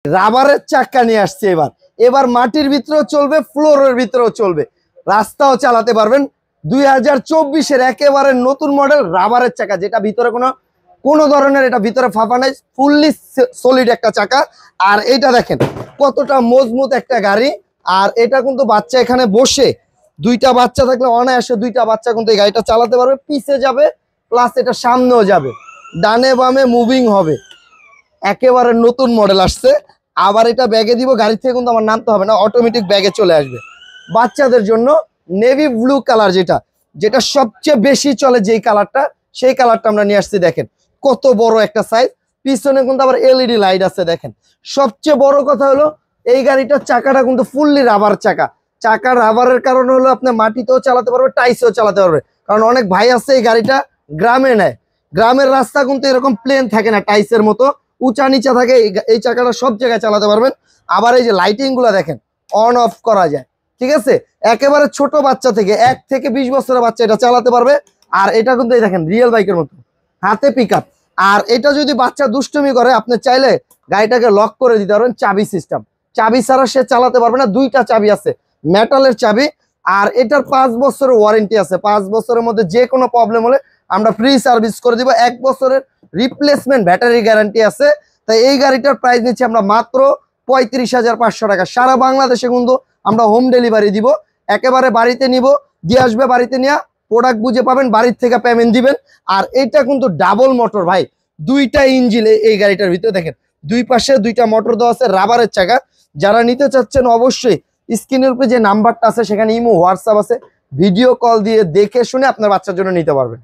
রাবারের চাকা নিয়ে আসছে এবার মাটির ভিতরেও চলবে, ফ্লোরের ভিতরেও চলবে, রাস্তাও চালাতে পারবেন। 2024-এর একেবারে নতুন মডেল রাবারের চাকা, যেটা ভিতরে কোনো ধরনের এটা ভিতরে ফাঁপা নাই, ফুললি সলিড একটা চাকা। আর এটা দেখেন কতটা মজবুত একটা গাড়ি। আর এটা কিন্তু বাচ্চা এখানে বসে, দুইটা বাচ্চা থাকলে অনায়াসে দুইটা বাচ্চা কিন্তু এই গাড়িটা চালাতে পারবে, পিছে যাবে প্লাস এটা সামনেও যাবে, ডানে বামে মুভিং হবে। একেবারে নতুন মডেল আসছে। আবার এটা ব্যাগে দিব, গাড়ি থেকে কিন্তু আমার নামতে হবে না, অটোমেটিক ব্যাগে চলে আসবে। বাচ্চাদের জন্য নেভি ব্লু কালার, যেটা সবচেয়ে বেশি চলে, যেই কালারটা, সেই কালারটা আমরা নিয়ে আসছি। দেখেন কত বড় একটা সাইজ, পিছনে কিন্তু আবার এলইডি লাইট আছে। দেখেন সবচেয়ে বড় কথা হলো এই গাড়িটার চাকাটা কিন্তু ফুললি রাবার চাকা। চাকা রাবারের কারণে হলো আপনি মাটিতেও চালাতে পারবে, টাইসেও চালাতে পারবে। কারণ অনেক ভাই আছে এই গাড়িটা গ্রামে নেয়, গ্রামের রাস্তা কিন্তু এরকম প্লেন থাকে না, টাইসের মতো উঁচা নিচা থাকে। এই চাকাটা সব জায়গায় চালাতে পারবেন। আবার এই যে লাইটিং গুলা দেখেন, অন অফ করা যায়, ঠিক আছে। একেবারে ছোট বাচ্চা থেকে 1 থেকে 20 বছরের বাচ্চা এটা চালাতে পারবে। আর এটা কিন্তু এই দেখেন রিয়েল বাইকের মতো হাতে পিক আপ। আর এটা যদি বাচ্চা দুষ্টুমি করে, আপনি চাইলে গাড়িটাকে লক করে দিতে পারবেন, চাবি সিস্টেম, চাবি ছাড়া সে চালাতে পারবে না। 2টা চাবি আছে, মেটালের চাবি। আর এটার 5 বছরের ওয়ারেন্টি আছে। 5 বছরের মধ্যে যে কোনো প্রবলেম হলে আমরা ফ্রি সার্ভিস করে দিব। 1 বছরের রিপ্লেসমেন্ট ব্যাটারি গ্যারান্টি আছে। তাই এই গাড়িটার প্রাইস নিচ্ছি আমরা মাত্র 35,500 টাকা। সারা বাংলাদেশে কিন্তু আমরা হোম ডেলিভারি দিব। একেবারে বাড়িতে নিব, দিয়ে আসবে, বাড়িতে নিয়ে প্রোডাক্ট বুঝে পাবেন, বাড়ির থেকে পেমেন্ট দিবেন। আর এটা কিন্তু ডাবল মোটর ভাই, 2টা ইঞ্জিন এই গাড়িটার ভিতরে। দেখেন 2 পাশে 2টা মোটর দেওয়া আছে, রাবারের চাকা। যারা নিতে চাচ্ছেন অবশ্যই স্ক্রিনের উপরে যে নাম্বারটা আছে সেখানে ইমো হোয়াটসঅ্যাপ আছে, ভিডিও কল দিয়ে দেখে শুনে আপনার বাচ্চার জন্য নিতে পারবেন।